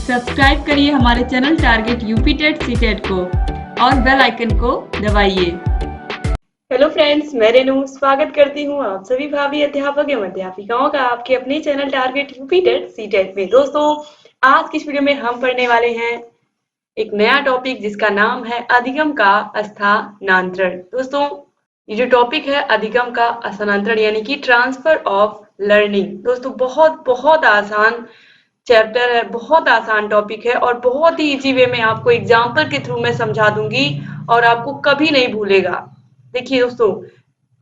Subscribe करिए हमारे channel target UP TET C TET को और बेल आइकन को दबाइए। हेलो फ्रेंड्स, मैं रेनू स्वागत करती हूँ आप सभी भावी अध्यापक एवं अध्यापिकाओं का आपके अपने channel target UP TET C TET में। दोस्तों, आज की इस वीडियो में हम पढ़ने वाले हैं एक नया टॉपिक जिसका नाम है अधिगम का स्थानांतरण। दोस्तों, ये जो टॉपिक है अधिगम का स्थानांतरण यानी कि ट्रांसफर ऑफ लर्निंग। दोस्तों, बहुत बहुत आसान चैप्टर है, बहुत आसान टॉपिक है और बहुत ही इजी वे में आपको एग्जाम्पल के थ्रू मैं समझा दूंगी और आपको कभी नहीं भूलेगा। देखिए दोस्तों,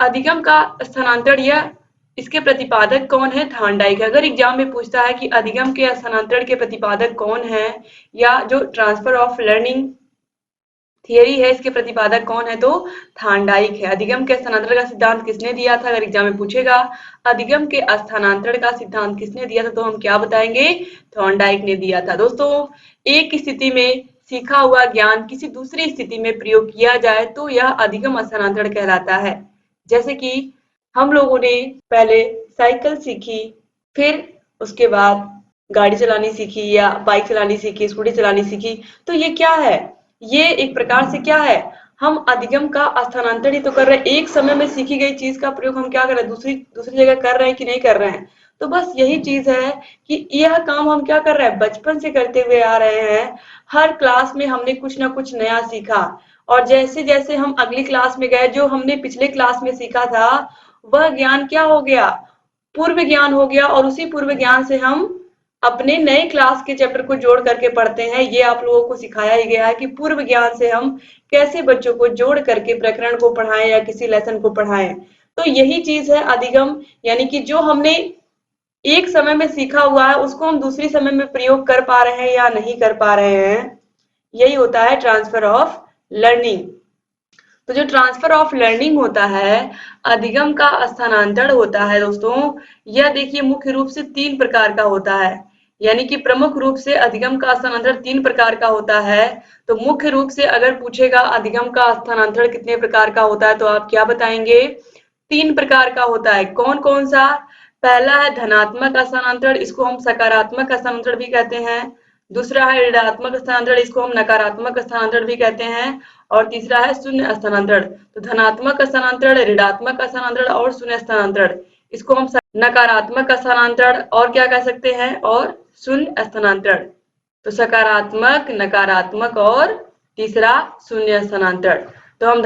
अधिगम का स्थानांतरण या इसके प्रतिपादक कौन है? थॉर्नडाइक। अगर एग्जाम में पूछता है कि अधिगम के स्थानांतरण के प्रतिपादक कौन है या जो ट्रांसफर ऑफ लर्निंग थियरी है इसके प्रतिपादक कौन है, तो थॉर्नडाइक है। अधिगम के स्थानांतरण का सिद्धांत किसने दिया था? अगर एग्जाम में पूछेगा अधिगम के स्थानांतरण का सिद्धांत किसने दिया था, तो हम क्या बताएंगे? थॉर्नडाइक ने दिया था। दोस्तों, एक स्थिति में सीखा हुआ ज्ञान किसी दूसरी स्थिति में प्रयोग किया जाए तो यह अधिगम स्थानांतरण कहलाता है। जैसे कि हम लोगों ने पहले साइकिल सीखी, फिर उसके बाद गाड़ी चलानी सीखी या बाइक चलानी सीखी, स्कूटी चलानी सीखी, तो ये क्या है? ये एक प्रकार से क्या है? हम अधिगम का स्थानांतरण ही तो कर रहे हैं। एक समय में सीखी गई चीज का प्रयोग हम क्या कर रहे हैं, दूसरी दूसरी जगह कर रहे हैं कि नहीं कर रहे हैं। तो बस यही चीज है कि यह काम हम क्या कर रहे हैं, बचपन से करते हुए आ रहे हैं। हर क्लास में हमने कुछ ना कुछ नया सीखा और जैसे जैसे हम अगली क्लास में गए, जो हमने पिछले क्लास में सीखा था वह ज्ञान क्या हो गया, पूर्व ज्ञान हो गया और उसी पूर्व ज्ञान से हम अपने नए क्लास के चैप्टर को जोड़ करके पढ़ते हैं। ये आप लोगों को सिखाया ही गया है कि पूर्व ज्ञान से हम कैसे बच्चों को जोड़ करके प्रकरण को पढ़ाएं या किसी लेसन को पढ़ाएं। तो यही चीज है अधिगम, यानी कि जो हमने एक समय में सीखा हुआ है उसको हम दूसरी समय में प्रयोग कर पा रहे हैं या नहीं कर पा रहे हैं, यही होता है ट्रांसफर ऑफ लर्निंग। तो जो ट्रांसफर ऑफ लर्निंग होता है, अधिगम का स्थानांतरण होता है दोस्तों, यह देखिए मुख्य रूप से 3 प्रकार का होता है। यानी कि प्रमुख रूप से अधिगम का स्थानांतरण 3 प्रकार का होता है। तो मुख्य रूप से अगर पूछेगा अधिगम का स्थानांतरण कितने प्रकार का होता है, तो आप क्या बताएंगे? 3 प्रकार का होता है। कौन कौन सा? पहला है धनात्मक स्थानांतरण, इसको हम सकारात्मक स्थानांतरण भी कहते हैं। दूसरा है ऋणात्मक स्थानांतरण, इसको हम नकारात्मक स्थानांतरण भी कहते हैं। और तीसरा है शून्य स्थानांतरण। तो धनात्मक स्थानांतरण, ऋणात्मक स्थानांतरण और शून्य स्थानांतरण, इसको हम नकारात्मक स्थानांतरण और क्या कह सकते हैं, और शून्य स्थानांतरण। तो सकारात्मक, नकारात्मक और तीसरा शून्य स्थानांतरण। तो हम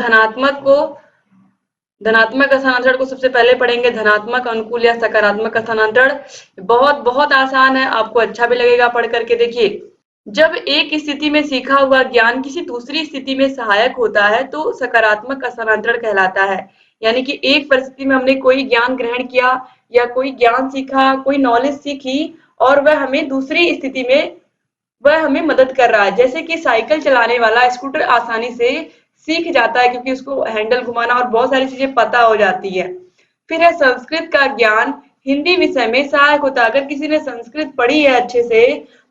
धनात्मक स्थानांतरण को सबसे पहले पढ़ेंगे। धनात्मक, अनुकूल या सकारात्मक स्थानांतरण बहुत बहुत आसान है, आपको अच्छा भी लगेगा पढ़ करके। देखिए, जब एक स्थिति में सीखा हुआ ज्ञान किसी दूसरी स्थिति में सहायक होता है तो सकारात्मक स्थानांतरण कहलाता है। यानी कि एक परिस्थिति में हमने कोई ज्ञान ग्रहण किया या कोई ज्ञान सीखा, कोई नॉलेज सीखी और वह हमें दूसरी स्थिति में वह हमें मदद कर रहा है। जैसे कि साइकिल चलाने वाला स्कूटर आसानी से सीख जाता है क्योंकि उसको हैंडल घुमाना और बहुत सारी चीजें पता हो जाती है। फिर है संस्कृत का ज्ञान हिंदी विषय में सहायक होता है। अगर किसी ने संस्कृत पढ़ी है अच्छे से,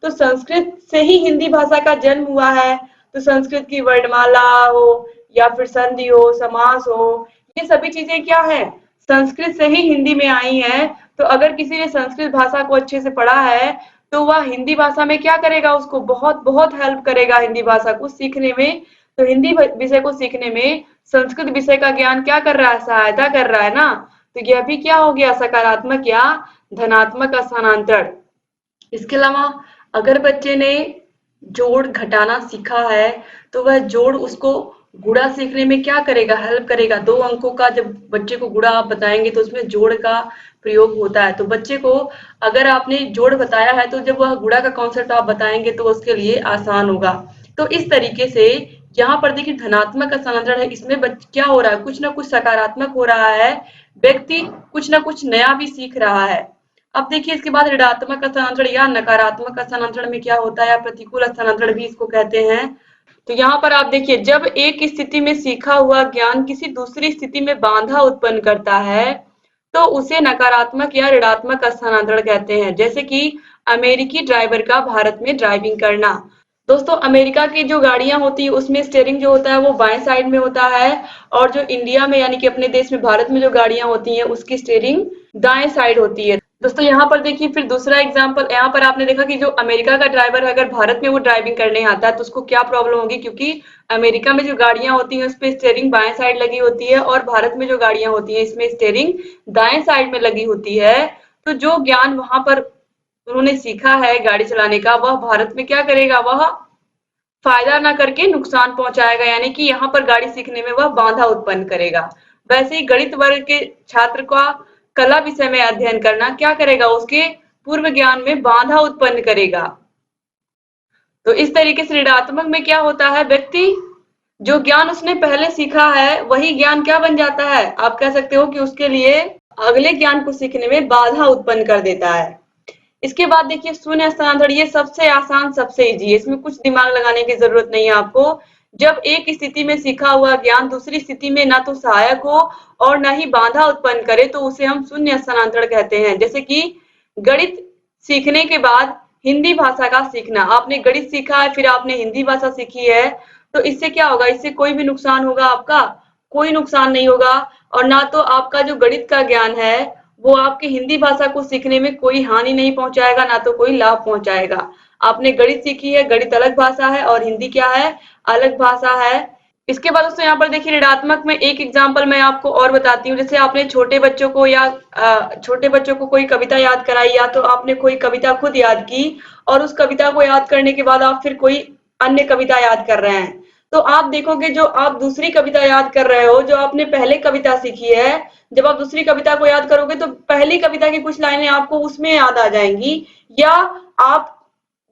तो संस्कृत से ही हिंदी भाषा का जन्म हुआ है। तो संस्कृत की वर्णमाला हो या फिर संधि हो, समास हो, ये सभी चीजें क्या है, संस्कृत से ही हिंदी में आई हैं। तो अगर किसी ने संस्कृत भाषा को अच्छे से पढ़ा है तो वह हिंदी भाषा में क्या करेगा, उसको बहुत बहुत हेल्प करेगा हिंदी भाषा को सीखने में। तो हिंदी विषय को सीखने में संस्कृत विषय का ज्ञान क्या कर रहा है, सहायता कर रहा है ना। तो यह भी क्या हो गया, सकारात्मक या धनात्मक स्थानांतरण। इसके अलावा अगर बच्चे ने जोड़ घटाना सीखा है तो वह जोड़ उसको गुणा सीखने में क्या करेगा, हेल्प करेगा। 2 अंकों का जब बच्चे को गुणा आप बताएंगे तो उसमें जोड़ का प्रयोग होता है। तो बच्चे को अगर आपने जोड़ बताया है तो जब वह गुणा का कॉन्सेप्ट आप बताएंगे तो उसके लिए आसान होगा। तो इस तरीके से यहाँ पर देखिए धनात्मक स्थानांतरण है, इसमें क्या हो रहा है, कुछ ना कुछ सकारात्मक हो रहा है, व्यक्ति कुछ ना कुछ नया भी सीख रहा है। अब देखिए इसके बाद ऋणात्मक स्थानांतरण या नकारात्मक स्थानांतरण में क्या होता है, या प्रतिकूल स्थानांतरण भी इसको कहते हैं। तो यहाँ पर आप देखिए, जब एक स्थिति में सीखा हुआ ज्ञान किसी दूसरी स्थिति में बाधा उत्पन्न करता है तो उसे नकारात्मक या ऋणात्मक स्थानांतरण कहते हैं। जैसे कि अमेरिकी ड्राइवर का भारत में ड्राइविंग करना। दोस्तों, अमेरिका की जो गाड़ियां होती है उसमें स्टीयरिंग जो होता है वो बाएं साइड में होता है और जो इंडिया में यानी कि अपने देश में भारत में जो गाड़ियां होती हैं उसकी स्टीयरिंग दाएं साइड होती है। दोस्तों यहाँ पर देखिए फिर दूसरा एग्जाम्पल, यहाँ पर आपने देखा कि जो अमेरिका का ड्राइवर है, अगर भारत में वो ड्राइविंग करने आता है तो उसको क्या प्रॉब्लम होगी, क्योंकि अमेरिका में जो गाड़ियां होती हैं उस पे स्टीयरिंग बाएं साइड लगी होती है और भारत में जो गाड़ियां होती हैं इसमें स्टीयरिंग दाएं साइड में लगी होती है। तो जो ज्ञान वहां पर उन्होंने सीखा है गाड़ी चलाने का, वह भारत में क्या करेगा, वह फायदा ना करके नुकसान पहुंचाएगा, यानी कि यहाँ पर गाड़ी सीखने में वह बाधा उत्पन्न करेगा। वैसे ही गणित वर्ग के छात्र का कला विषय में अध्ययन करना क्या करेगा, उसके पूर्व ज्ञान में बाधा उत्पन्न करेगा। तो इस तरीके से ऋणात्मक में क्या होता है, व्यक्ति जो ज्ञान उसने पहले सीखा है वही ज्ञान क्या बन जाता है, आप कह सकते हो कि उसके लिए अगले ज्ञान को सीखने में बाधा उत्पन्न कर देता है। इसके बाद देखिए शून्य स्थानांतरण, ये सबसे आसान सबसे इजी है, इसमें कुछ दिमाग लगाने की जरूरत नहीं है आपको। जब एक स्थिति में सीखा हुआ ज्ञान दूसरी स्थिति में ना तो सहायक हो और ना ही बाधा उत्पन्न करे तो उसे हम शून्य स्थानांतरण कहते हैं। जैसे कि गणित सीखने के बाद हिंदी भाषा का सीखना, आपने गणित सीखा है फिर आपने हिंदी भाषा सीखी है, तो इससे क्या होगा, इससे कोई भी नुकसान होगा आपका, कोई नुकसान नहीं होगा। और ना तो आपका जो गणित का ज्ञान है वो आपके हिंदी भाषा को सीखने में कोई हानि नहीं पहुंचाएगा, ना तो कोई लाभ पहुंचाएगा। आपने गणित सीखी है, गणित अलग भाषा है और हिंदी क्या है, अलग भाषा है। इसके बाद दोस्तों यहाँ पर देखिए ऋणात्मक में एक एग्जाम्पल मैं आपको और बताती हूँ। जैसे आपने छोटे बच्चों को या छोटे बच्चों को कोई कविता याद कराई, या तो आपने कोई कविता खुद याद की और उस कविता को याद करने के बाद आप फिर कोई अन्य कविता याद कर रहे हैं, तो आप देखोगे जो आप दूसरी कविता याद कर रहे हो, जो आपने पहले कविता सीखी है, जब आप दूसरी कविता को याद करोगे तो पहली कविता की कुछ लाइनें आपको उसमें याद आ जाएंगी, या आप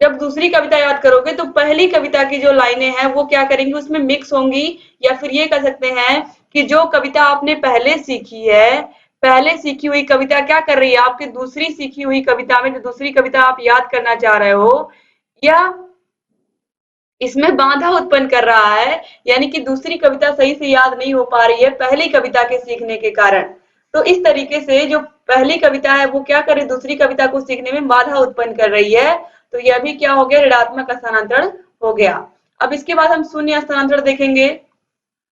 जब दूसरी कविता याद करोगे तो पहली कविता की जो लाइनें हैं वो क्या करेंगी, उसमें मिक्स होंगी। या फिर ये कह सकते हैं कि जो कविता आपने पहले सीखी है, पहले सीखी हुई कविता क्या कर रही है, आपकी दूसरी सीखी हुई कविता में जो दूसरी कविता आप याद करना चाह रहे हो, या इसमें बाधा उत्पन्न कर रहा है, यानी कि दूसरी कविता सही से याद नहीं हो पा रही है पहली कविता के सीखने के कारण। तो इस तरीके से जो पहली कविता है वो क्या करे, दूसरी कविता को सीखने में बाधा उत्पन्न कर रही है। तो यह भी क्या हो गया, ऋणात्मक स्थानांतरण हो गया। अब इसके बाद हम शून्य स्थानांतरण देखेंगे।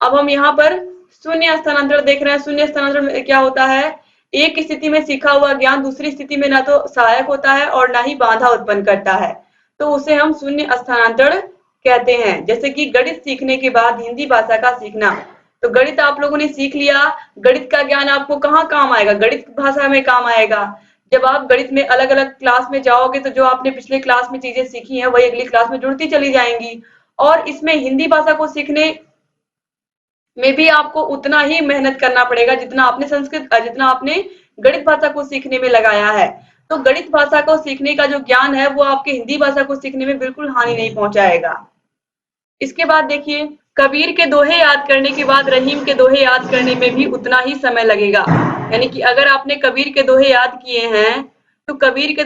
अब हम यहाँ पर शून्य स्थानांतरण देख रहे हैं। शून्य स्थानांतरण में क्या होता है, एक स्थिति में सीखा हुआ ज्ञान दूसरी स्थिति में ना तो सहायक होता है और ना ही बाधा उत्पन्न करता है, तो उसे हम शून्य स्थानांतरण कहते हैं। जैसे कि गणित सीखने के बाद हिंदी भाषा का सीखना, तो गणित आप लोगों ने सीख लिया, गणित का ज्ञान आपको कहाँ काम आएगा, गणित भाषा में काम आएगा। जब आप गणित में अलग अलग क्लास में जाओगे तो जो आपने पिछले क्लास में चीजें सीखी हैं वही अगली क्लास में जुड़ती चली जाएंगी। और इसमें हिंदी भाषा को सीखने में भी आपको उतना ही मेहनत करना पड़ेगा जितना आपने गणित भाषा को सीखने में लगाया है। तो गणित भाषा को सीखने का जो ज्ञान है वो आपके हिंदी भाषा को सीखने में बिल्कुल हानि नहीं पहुंचाएगा। इसके बाद देखिए कबीर के दोहे याद करने के बाद रहीम के दोहे याद करने में भी उतना ही समय लगेगा। यानी कि अगर आपने कबीर के दोहे याद किए हैं तो कबीर के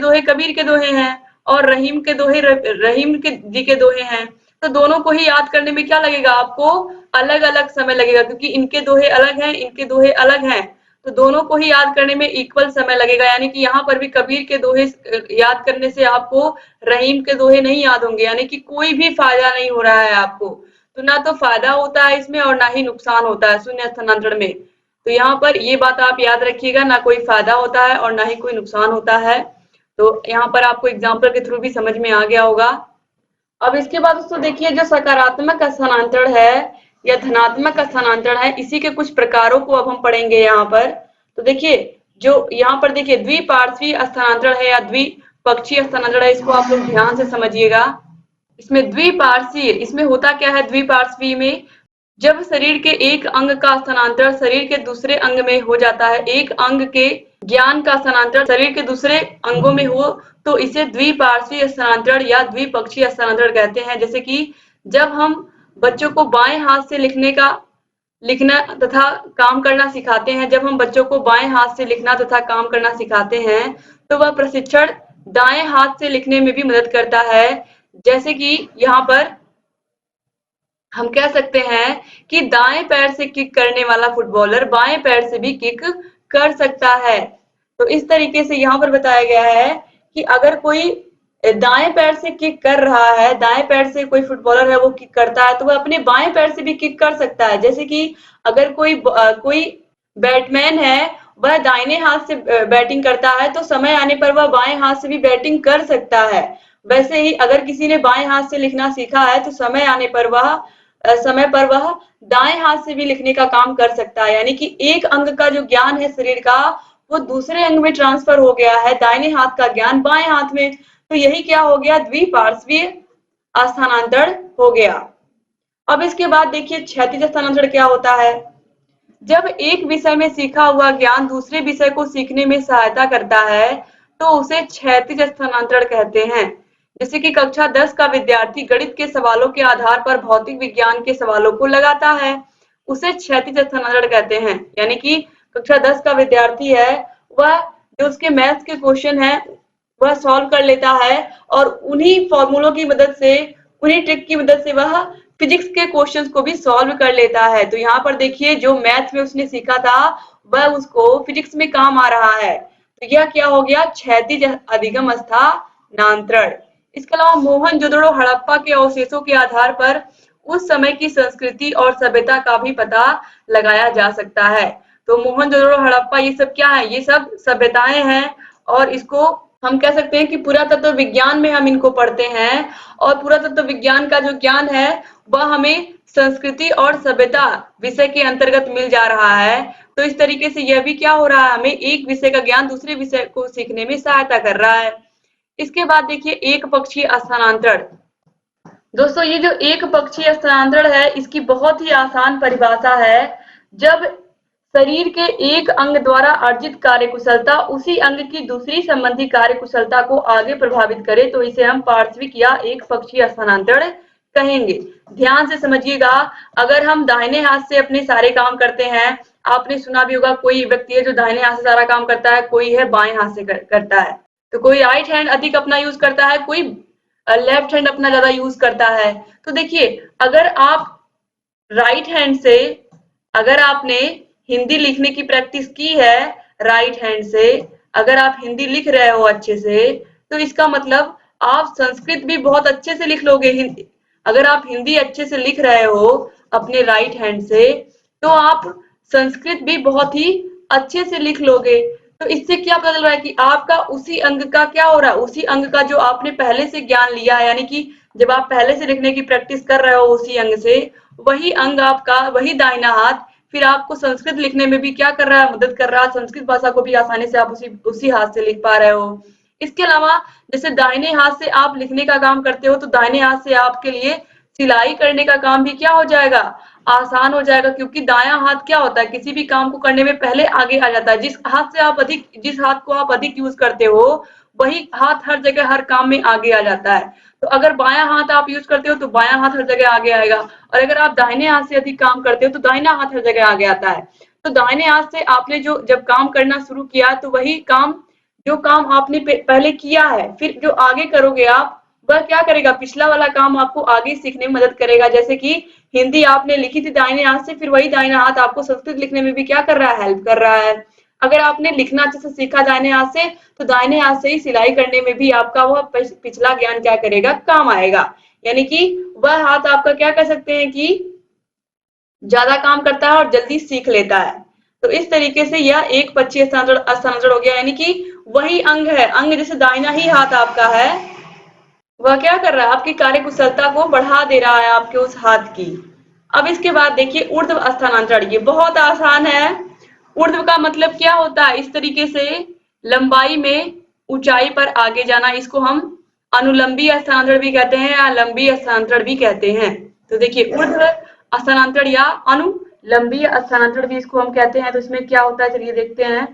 दोहे हैं और रहीम के दोहे रहीम के जी के दोहे हैं, तो दोनों को ही याद करने में क्या लगेगा, आपको अलग अलग समय लगेगा, क्योंकि इनके दोहे अलग हैं, इनके दोहे अलग हैं, तो दोनों को ही याद करने में इक्वल समय लगेगा। यानी कि यहाँ पर भी कबीर के दोहे याद करने से आपको रहीम के दोहे नहीं याद होंगे, यानी कि कोई भी फायदा नहीं हो रहा है आपको। तो ना तो फायदा होता है इसमें और ना ही नुकसान होता है शून्य स्थानांतरण में। तो यहाँ पर ये बात आप याद रखिएगा, ना कोई फायदा होता है और ना ही कोई नुकसान होता है। तो यहाँ पर आपको एग्जाम्पल के थ्रू भी समझ में आ गया होगा। अब इसके बाद दोस्तों देखिए जो सकारात्मक स्थानांतरण है या धनात्मक स्थानांतरण है, इसी के कुछ प्रकारों को अब हम पढ़ेंगे यहाँ पर। तो देखिए जो यहाँ पर देखिए द्विपार्श्वीय स्थानांतरण है या द्विपक्षीय स्थानांतरण है, इसको आप लोग ध्यान से समझिएगा। इसमें द्विपार्श्वीय, इसमें होता क्या है, द्विपार्श्वीय में जब शरीर के एक अंग का स्थानांतरण शरीर के दूसरे अंग में हो जाता है, एक अंग के ज्ञान का स्थानांतरण शरीर के दूसरे अंगों में हो, तो इसे द्विपार्श्वीय स्थानांतरण या द्विपक्षीय स्थानांतरण कहते हैं। जैसे कि जब हम बच्चों को बाएं हाथ से लिखना तथा काम करना सिखाते हैं, जब हम बच्चों को बाएं हाथ से लिखना तथा काम करना सिखाते हैं तो वह प्रशिक्षण दाएं हाथ से लिखने में भी मदद करता है। जैसे कि यहाँ पर हम कह सकते हैं कि दाएं पैर से किक करने वाला फुटबॉलर बाएं पैर से भी किक कर सकता है। तो इस तरीके से यहाँ पर बताया गया है कि अगर कोई दाएं पैर से किक कर रहा है, दाएं पैर से कोई फुटबॉलर है वो किक करता है, तो वह अपने बाएं पैर से भी किक कर सकता है। जैसे कि अगर कोई बैटमैन है वह दाहिने हाथ से बैटिंग करता है तो समय आने पर वह बाएं हाथ से भी बैटिंग कर सकता है। वैसे ही अगर किसी ने बाएं हाथ से लिखना सीखा है तो समय आने पर वह दाएं हाथ से भी लिखने का काम कर सकता है। यानी कि एक अंग का जो ज्ञान है शरीर का वो दूसरे अंग में ट्रांसफर हो गया है, दाहिने हाथ का ज्ञान बाएं हाथ में। तो यही क्या हो गया, द्विपार्श्वीय स्थानांतरण हो गया। अब इसके बाद देखिए क्षैतिज स्थानांतरण क्या होता है। जब एक विषय में सीखा हुआ ज्ञान दूसरे विषय को सीखने में सहायता करता है तो उसे क्षैतिज स्थानांतरण कहते हैं। जैसे कि कक्षा 10 का विद्यार्थी गणित के सवालों के आधार पर भौतिक विज्ञान के सवालों को लगाता है, उसे क्षैतिज स्थानांतरण कहते हैं। यानी कि कक्षा 10 का विद्यार्थी है, वह जो उसके मैथ्स के क्वेश्चन है वह सॉल्व कर लेता है और उन्हीं फॉर्मूलों की मदद से, उन्हीं ट्रिक की मदद से वह फिजिक्स के क्वेश्चंस को भी सॉल्व कर लेता है। तो यहाँ पर देखिए जो मैथ्स में उसने सीखा था वह उसको फिजिक्स में काम आ रहा है। तो यह क्या हो गया, क्षैतिज अधिगम स्थानांतरण। इसके अलावा मोहनजोदड़ो हड़प्पा के अवशेषों के आधार पर उस समय की संस्कृति और सभ्यता का भी पता लगाया जा सकता है। तो मोहनजोदड़ो हड़प्पा ये सब क्या है, ये सब सभ्यताएं हैं और इसको हम कह सकते हैं कि पुरातत्व विज्ञान में हम इनको पढ़ते हैं और पुरातत्व विज्ञान का जो ज्ञान है वह हमें संस्कृति और सभ्यता विषय के अंतर्गत मिल जा रहा है। तो इस तरीके से यह भी क्या हो रहा है, हमें एक विषय का ज्ञान दूसरे विषय को सीखने में सहायता कर रहा है। इसके बाद देखिए एक पक्षीय स्थानांतरण। दोस्तों ये जो एक पक्षीय स्थानांतरण है इसकी बहुत ही आसान परिभाषा है। जब शरीर के एक अंग द्वारा अर्जित कार्यकुशलता उसी अंग की दूसरी संबंधी कार्यकुशलता को आगे प्रभावित करे तो इसे हम पार्श्विक या एक पक्षीय स्थानांतरण कहेंगे। ध्यान से समझिएगा, अगर हम दाहिने हाथ से अपने सारे काम करते हैं, आपने सुना भी होगा कोई व्यक्ति है जो दाहिने हाथ से सारा काम करता है, कोई है बाएं हाथ से करता है। तो कोई राइट हैंड अधिक अपना यूज करता है, कोई लेफ्ट हैंड अपना ज्यादा यूज करता है। तो देखिए अगर आप राइट हैंड से, अगर आपने हिंदी लिखने की प्रैक्टिस की है राइट हैंड से, अगर आप हिंदी लिख रहे हो अच्छे से तो इसका मतलब आप संस्कृत भी बहुत अच्छे से लिख लोगे। हिंदी अगर आप हिंदी अच्छे से लिख रहे हो अपने राइट हैंड से तो आप संस्कृत भी बहुत ही अच्छे से लिख लोगे। तो इससे क्या पता चल रहा है कि आपका उसी अंग का क्या हो रहा है, उसी अंग का जो आपने पहले से ज्ञान लिया है, यानी कि जब आप पहले से लिखने की प्रैक्टिस कर रहे हो उसी अंग से, वही अंग आपका, वही दाहिना हाथ फिर आपको संस्कृत लिखने में भी क्या कर रहा है, मदद कर रहा है। संस्कृत भाषा को भी आसानी से आप उसी हाथ से लिख पा रहे हो। इसके अलावा जैसे दाहिने हाथ से आप लिखने का काम करते हो तो दाहिने हाथ से आपके लिए सिलाई करने का काम भी क्या हो जाएगा, आसान हो जाएगा। क्योंकि दायां हाथ क्या होता है, किसी भी काम को करने में पहले आगे आ जाता है। जिस हाथ को आप अधिक यूज करते हो वही हाथ हर जगह हर काम में आगे आ जाता है। तो अगर बायां हाथ आप यूज करते हो तो बायां हाथ हर जगह आगे आएगा और अगर आप दाहिने हाथ से अधिक काम करते हो तो दाहिना हाथ हर जगह आगे आता है। तो दाहिने हाथ से आपने जब काम करना शुरू किया तो वही काम, जो काम आपने पहले किया है, फिर जो आगे करोगे आप वह क्या करेगा, पिछला वाला काम आपको आगे सीखने में मदद करेगा। जैसे कि हिंदी आपने लिखी थी दाहिने हाथ से, फिर वही दाहिना हाथ आपको संस्कृत लिखने में भी क्या कर रहा है, हेल्प कर रहा है। अगर आपने लिखना अच्छे से सीखा दाहिने हाथ से तो दाहिने हाथ से ही सिलाई करने में भी आपका वह पिछला ज्ञान क्या करेगा, काम आएगा। यानी कि वह हाथ आपका क्या कह सकते हैं कि ज्यादा काम करता है और जल्दी सीख लेता है। तो इस तरीके से यह एक पक्षीय स्थानांतरण हो गया। यानी कि वही अंग है, अंग जैसे दाहिना ही हाथ आपका है, वह क्या कर रहा है, आपकी कार्यकुशलता को बढ़ा दे रहा है आपके उस हाथ की। अब इसके बाद देखिए ऊर्ध्व स्थानांतरण, ये बहुत आसान है। ऊर्ध्व का मतलब क्या होता है, इस तरीके से लंबाई में ऊंचाई पर आगे जाना, इसको हम अनुलंबी स्थानांतरण भी कहते हैं या लंबी स्थानांतरण भी कहते हैं। तो देखिए ऊर्ध्व स्थानांतरण या अनुलंबी स्थानांतरण भी इसको हम कहते हैं। तो इसमें क्या होता है चलिए देखते हैं।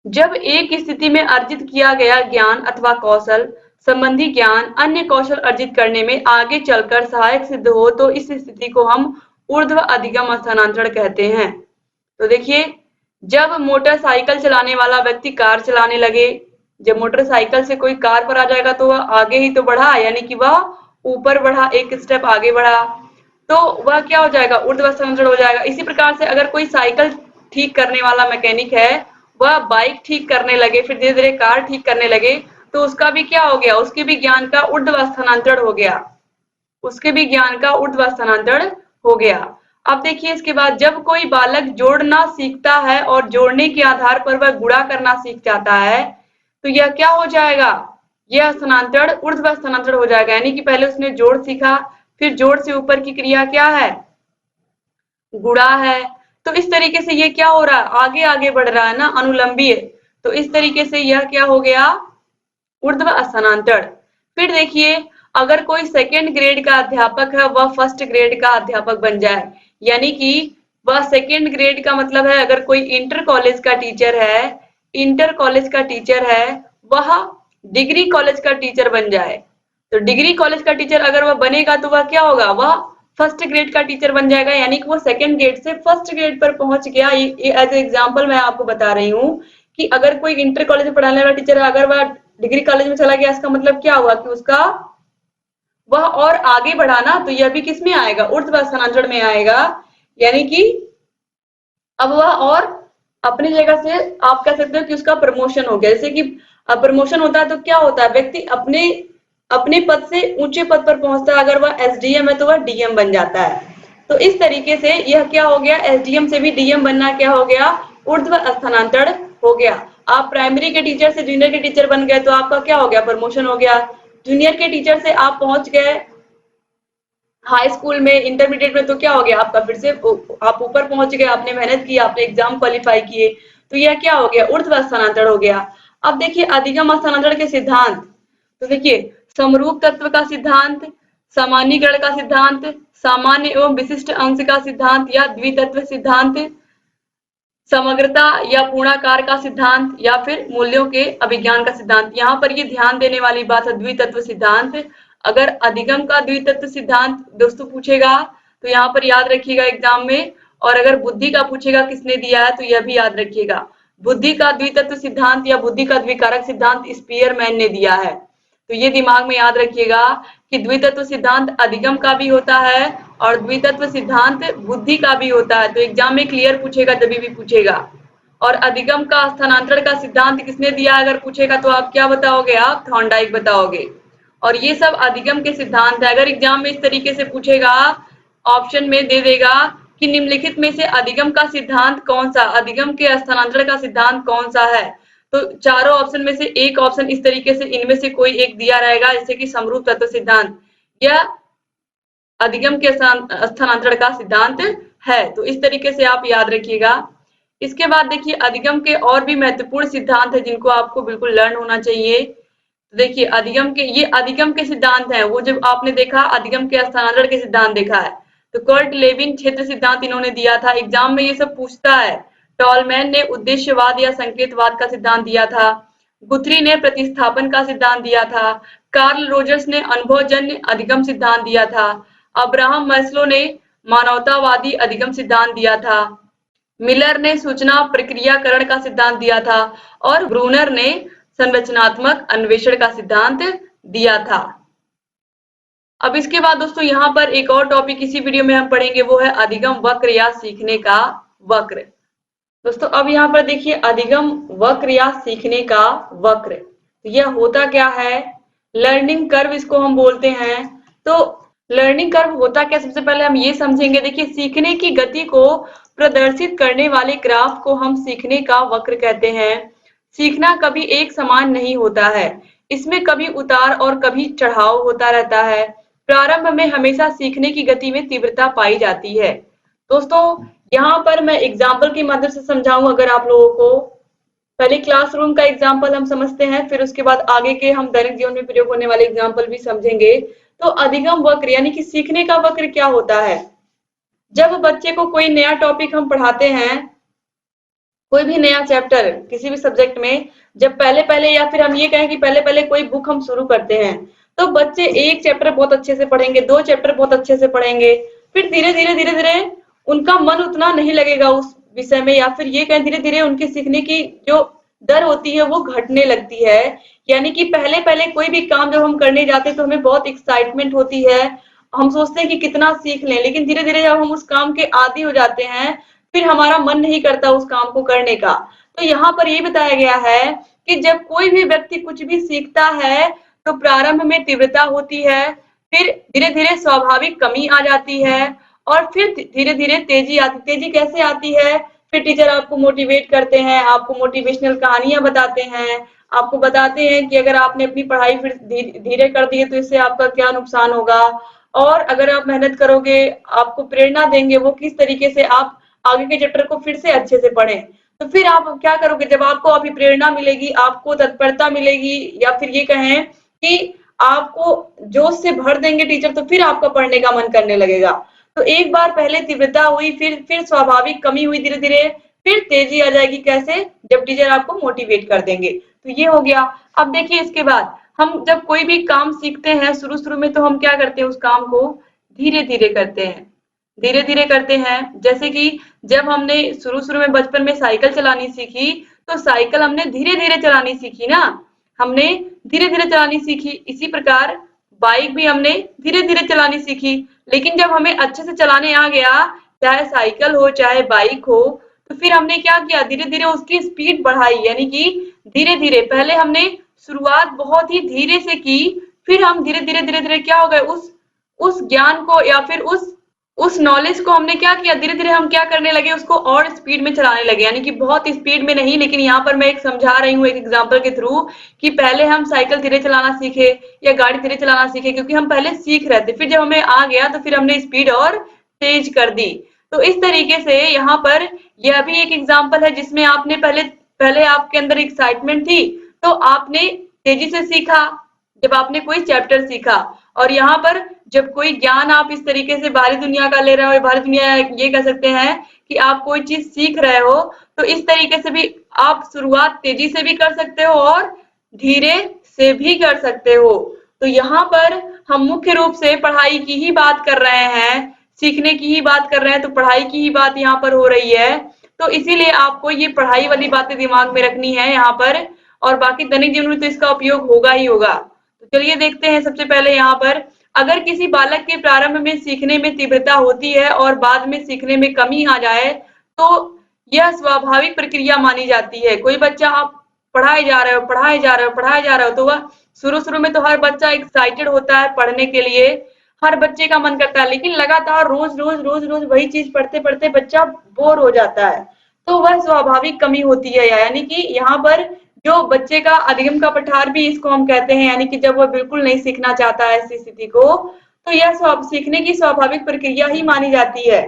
जब एक स्थिति में अर्जित किया गया ज्ञान अथवा कौशल संबंधी ज्ञान अन्य कौशल अर्जित करने में आगे चलकर सहायक सिद्ध हो तो इस स्थिति को हम ऊर्ध्व अधिगम स्थानांतरण कहते हैं। तो देखिए जब मोटरसाइकिल चलाने वाला व्यक्ति कार चलाने लगे, जब मोटरसाइकिल से कोई कार पर आ जाएगा तो वह आगे ही तो बढ़ा, यानी कि वह ऊपर बढ़ा, एक स्टेप आगे बढ़ा, तो वह क्या हो जाएगा, ऊर्ध्व स्थानांतरण हो जाएगा। इसी प्रकार से अगर कोई साइकिल ठीक करने वाला मैकेनिक है, वह बाइक ठीक करने लगे, फिर धीरे धीरे कार ठीक करने लगे, तो उसका भी क्या हो गया, उसके भी ज्ञान का ऊर्ध्व स्थानांतरण हो गया, उसके भी ज्ञान का ऊर्ध्व स्थानांतरण हो गया। अब देखिए इसके बाद, जब कोई बालक जोड़ना सीखता है और जोड़ने के आधार पर वह गुणा करना सीख जाता है, तो यह क्या हो जाएगा, यह स्थानांतरण ऊर्ध्व स्थानांतरण हो जाएगा। यानी कि पहले उसने जोड़ सीखा, फिर जोड़ से ऊपर की क्रिया क्या है, गुणा है। तो इस तरीके से ये क्या हो रहा है, आगे आगे बढ़ रहा है ना, अनुलंबी है। तो इस तरीके से यह क्या हो गया, ऊर्ध्व स्थानांतरण। फिर देखिए, अगर कोई सेकेंड ग्रेड का अध्यापक है वह फर्स्ट ग्रेड का अध्यापक बन जाए, यानी कि वह सेकेंड ग्रेड का मतलब है, अगर कोई इंटर कॉलेज का टीचर है, इंटर कॉलेज का टीचर है, वह डिग्री कॉलेज का टीचर बन जाए। तो डिग्री कॉलेज का टीचर अगर वह बनेगा तो वह क्या होगा, वह फर्स्ट ग्रेड का टीचर बन जाएगा, यानी कि वो सेकंड ग्रेड से फर्स्ट ग्रेड पर पहुंच गया। एज एग्जांपल मैं आपको बता रही हूँ कि अगर कोई इंटर कॉलेज में पढ़ाने वाला टीचर है, अगर वह डिग्री कॉलेज में चला गया, इसका मतलब क्या हुआ कि उसका वह और आगे बढ़ा ना, तो यह भी किस में आएगा, ऊर्ध्व स्थानांतरण में आएगा। यानी कि अब वह और अपनी जगह से आप कह सकते हो कि उसका प्रमोशन हो गया। जैसे कि प्रमोशन होता है तो क्या होता है, व्यक्ति अपने अपने पद से ऊंचे पद पर पहुंचता है। अगर वह एसडीएम है तो वह डीएम बन जाता है। तो इस तरीके से यह क्या हो गया, एसडीएम से भी डीएम बनना क्या हो गया, ऊर्ध्व स्थानांतरण हो गया। आप प्राइमरी के टीचर से जूनियर के टीचर बन गए तो आपका क्या हो गया, प्रमोशन हो गया। जूनियर के टीचर से आप पहुंच गए हाई स्कूल में, इंटरमीडिएट में, तो क्या हो गया आपका, फिर से आप ऊपर पहुंच गए, आपने मेहनत की, आपने एग्जाम क्वालिफाई किए, तो यह क्या हो गया, ऊर्ध्व स्थानांतरण हो गया। अब देखिए अधिगम स्थानांतरण के सिद्धांत। तो देखिए, समरूप तत्व का सिद्धांत, सामान्यीकरण का सिद्धांत, सामान्य एवं विशिष्ट अंश का सिद्धांत या द्वितत्व सिद्धांत, समग्रता या पूर्णाकार का सिद्धांत, या फिर मूल्यों के अभिज्ञान का सिद्धांत। यहाँ पर ये ध्यान देने वाली बात है, द्वितत्व सिद्धांत। अगर अधिगम का द्वितत्व सिद्धांत दोस्तों पूछेगा तो यहाँ पर याद रखिएगा एग्जाम में, और अगर बुद्धि का पूछेगा किसने दिया है तो यह भी याद रखिएगा। बुद्धि का द्वितत्व सिद्धांत या बुद्धि का द्विकारक सिद्धांत स्पीयरमैन ने दिया है। तो ये दिमाग में याद रखिएगा कि द्वितत्व सिद्धांत अधिगम का भी होता है और द्वितत्व सिद्धांत बुद्धि का भी होता है। तो एग्जाम में क्लियर पूछेगा, जब भी पूछेगा। और अधिगम का स्थानांतरण का सिद्धांत किसने दिया अगर पूछेगा तो आप क्या बताओगे, आप थॉर्नडाइक बताओगे। और ये सब अधिगम के सिद्धांत है। अगर एग्जाम में इस तरीके से पूछेगा, ऑप्शन में दे देगा कि निम्नलिखित में से अधिगम का सिद्धांत कौन सा, अधिगम के स्थानांतरण का सिद्धांत कौन सा है, तो चारों ऑप्शन में से एक ऑप्शन इस तरीके से इनमें से कोई एक दिया रहेगा, जैसे कि समरूप तत्व सिद्धांत या अधिगम के स्थानांतरण का सिद्धांत है। तो इस तरीके से आप याद रखिएगा। इसके बाद देखिए अधिगम के और भी महत्वपूर्ण सिद्धांत है जिनको आपको बिल्कुल लर्न होना चाहिए। तो देखिए अधिगम के, ये अधिगम के सिद्धांत हैं, वो जब आपने देखा अधिगम के स्थानांतरण के सिद्धांत देखा है, तो कर्ट लेविन क्षेत्र सिद्धांत इन्होंने दिया था। एग्जाम में ये सब पूछता है। टॉलमैन ने उद्देश्यवाद या संकेतवाद का सिद्धांत दिया था। गुथरी ने प्रतिस्थापन का सिद्धांत दिया था। कार्ल रोजर्स ने अनुभवजन्य अधिगम सिद्धांत दिया था। अब्राहम मैस्लो ने मानवतावादी अधिगम सिद्धांत दिया था। मिलर ने सूचना प्रक्रियाकरण का सिद्धांत दिया था और ब्रूनर ने संरचनात्मक अन्वेषण का सिद्धांत दिया था। अब इसके बाद दोस्तों यहाँ पर एक और टॉपिक इसी वीडियो में हम पढ़ेंगे, वो है अधिगम वक्र या सीखने का वक्र। दोस्तों अब यहाँ पर देखिए अधिगम वक्र या सीखने का वक्र, यह होता क्या है, लर्निंग कर्व इसको हम बोलते हैं। तो लर्निंग कर्व होता क्या, सबसे पहले हम ये समझेंगे। देखिए सीखने की गति को प्रदर्शित करने वाले ग्राफ को हम सीखने का वक्र कहते हैं। सीखना कभी एक समान नहीं होता है, इसमें कभी उतार और कभी चढ़ाव होता रहता है। प्रारंभ में हमेशा सीखने की गति में तीव्रता पाई जाती है। दोस्तों यहाँ पर मैं एग्जाम्पल की मदद से समझाऊं अगर आप लोगों को। पहले क्लासरूम का एग्जाम्पल हम समझते हैं, फिर उसके बाद आगे के हम दैनिक जीवन में प्रयोग होने वाले एग्जाम्पल भी समझेंगे। तो अधिगम वक्र यानी कि सीखने का वक्र क्या होता है, जब बच्चे को कोई नया टॉपिक हम पढ़ाते हैं, कोई भी नया चैप्टर किसी भी सब्जेक्ट में, जब पहले पहले या फिर हम ये कहें कि पहले पहले कोई बुक हम शुरू करते हैं, तो बच्चे एक चैप्टर बहुत अच्छे से पढ़ेंगे, दो चैप्टर बहुत अच्छे से पढ़ेंगे, फिर धीरे धीरे उनका मन उतना नहीं लगेगा उस विषय में, या फिर ये कहें धीरे धीरे उनके सीखने की जो दर होती है वो घटने लगती है। यानी कि पहले पहले कोई भी काम जब हम करने जाते हैं तो हमें बहुत एक्साइटमेंट होती है, हम सोचते हैं कि कितना सीख लें, लेकिन धीरे धीरे जब हम उस काम के आदी हो जाते हैं फिर हमारा मन नहीं करता उस काम को करने का। तो यहाँ पर ये बताया गया है कि जब कोई भी व्यक्ति कुछ भी सीखता है तो प्रारंभ में तीव्रता होती है, फिर धीरे धीरे स्वाभाविक कमी आ जाती है और फिर धीरे धीरे तेजी आती। तेजी कैसे आती है? फिर टीचर आपको मोटिवेट करते हैं, आपको मोटिवेशनल कहानियां बताते हैं, आपको बताते हैं कि अगर आपने अपनी पढ़ाई फिर धीरे कर दी है तो इससे आपका क्या नुकसान होगा, और अगर आप मेहनत करोगे, आपको प्रेरणा देंगे वो किस तरीके से आप आगे के चैप्टर को फिर से अच्छे से पढ़ें। तो फिर आप क्या करोगे? जब आपको अभी प्रेरणा मिलेगी, आपको तत्परता मिलेगी, या फिर ये कहें कि आपको जोश से भर देंगे टीचर, तो फिर आपका पढ़ने का मन करने लगेगा। तो एक बार पहले तीव्रता हुई, फिर स्वाभाविक कमी हुई धीरे धीरे, फिर तेजी आ जाएगी। कैसे? जब टीचर आपको मोटिवेट कर देंगे। तो ये हो गया। अब देखिए इसके बाद हम जब कोई भी काम सीखते हैं, शुरू शुरू में तो हम क्या करते हैं? उस काम को धीरे धीरे करते हैं, धीरे धीरे करते हैं। जैसे कि जब हमने शुरू शुरू में बचपन में साइकिल चलानी सीखी, तो साइकिल हमने धीरे धीरे चलानी सीखी ना, हमने धीरे धीरे चलानी सीखी। इसी प्रकार बाइक भी हमने धीरे धीरे चलानी सीखी। लेकिन जब हमें अच्छे से चलाने आ गया, चाहे साइकिल हो चाहे बाइक हो, तो फिर हमने क्या किया? धीरे धीरे उसकी स्पीड बढ़ाई। यानी कि धीरे धीरे पहले हमने शुरुआत बहुत ही धीरे से की, फिर हम धीरे धीरे क्या हो गए? उस ज्ञान को या फिर उस नॉलेज को हमने क्या किया? धीरे धीरे हम क्या करने लगे? उसको और स्पीड में चलाने लगे। यानी कि बहुत स्पीड में नहीं, लेकिन यहाँ पर मैं एक समझा रही हूँ एक एग्जांपल के थ्रू, कि पहले हम साइकिल धीरे चलाना सीखे या गाड़ी धीरे चलाना सीखे, क्योंकि हम पहले सीख रहे थे। फिर जब हमें आ गया तो फिर हमने स्पीड और तेज कर दी। तो इस तरीके से यहाँ पर यह भी एक एग्जाम्पल है जिसमें आपने पहले पहले आपके अंदर एक्साइटमेंट थी, तो आपने तेजी से सीखा जब आपने कोई चैप्टर सीखा। और यहाँ पर जब कोई ज्ञान आप इस तरीके से बाहरी दुनिया का ले रहे हो, बाहरी दुनिया ये कह सकते हैं कि आप कोई चीज सीख रहे हो, तो इस तरीके से भी आप शुरुआत तेजी से भी कर सकते हो और धीरे से भी कर सकते हो। तो यहाँ पर हम मुख्य रूप से पढ़ाई की ही बात कर रहे हैं, सीखने की ही बात कर रहे हैं, तो पढ़ाई की ही बात यहाँ पर हो रही है। तो इसीलिए आपको ये पढ़ाई वाली बातें दिमाग में रखनी है यहाँ पर, और बाकी दैनिक जीवन में तो इसका उपयोग होगा ही होगा। तो चलिए देखते हैं सबसे पहले यहाँ पर, अगर किसी बालक के प्रारंभ में सीखने में तीव्रता होती है और बाद में सीखने में कमी आ जाए, तो यह स्वाभाविक प्रक्रिया मानी जाती है। कोई बच्चा आप पढ़ाए जा रहे हो, पढ़ाए जा रहे हो, पढ़ाए जा रहे हो, तो वह शुरू शुरू में तो हर बच्चा एक्साइटेड होता है पढ़ने के लिए, हर बच्चे का मन करता है, लेकिन लगातार रोज रोज रोज रोज वही चीज पढ़ते पढ़ते बच्चा बोर हो जाता है, तो वह स्वाभाविक कमी होती है। यानी कि यहाँ पर जो बच्चे का अधिगम का पठार भी इसको हम कहते हैं, यानी कि जब वह बिल्कुल नहीं सीखना चाहता है ऐसी स्थिति को, तो यह सीखने की स्वाभाविक प्रक्रिया ही मानी जाती है।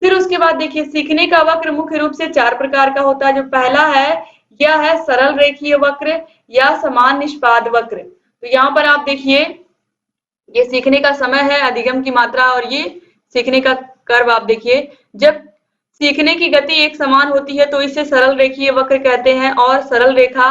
फिर उसके बाद देखिए, सीखने का वक्र मुख्य रूप से 4 प्रकार का होता है। जो पहला है, यह है सरल रेखीय वक्र या समान निष्पाद वक्र। तो यहाँ पर आप देखिए, ये सीखने का समय है, अधिगम की मात्रा, और ये सीखने का कर्व आप देखिए। जब सीखने की गति एक समान होती है तो इसे सरल रेखीय वक्र कहते हैं और सरल रेखा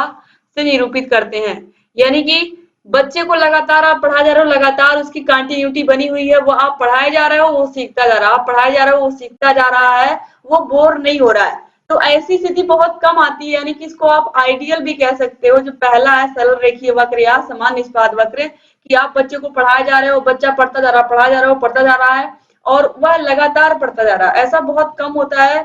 से निरूपित करते हैं। यानी कि बच्चे को लगातार आप पढ़ा जा रहे हो, लगातार उसकी कंटिन्यूटी बनी हुई है, वो आप पढ़ाए जा रहे हो, वो सीखता जा रहा है, आप पढ़ाए जा रहे हो, वो सीखता जा रहा है, वो बोर नहीं हो रहा है। तो ऐसी स्थिति बहुत कम आती है, यानी कि इसको आप आइडियल भी कह सकते हो। जो पहला है सरल रेखीय वक्र या समान निष्पाद वक्र, कि आप बच्चे को पढ़ाए जा रहे हो, बच्चा पढ़ता जा रहा है, पढ़ाया जा रहा हो, पढ़ता जा रहा है, और वह लगातार पढ़ता जा रहा है, ऐसा बहुत कम होता है।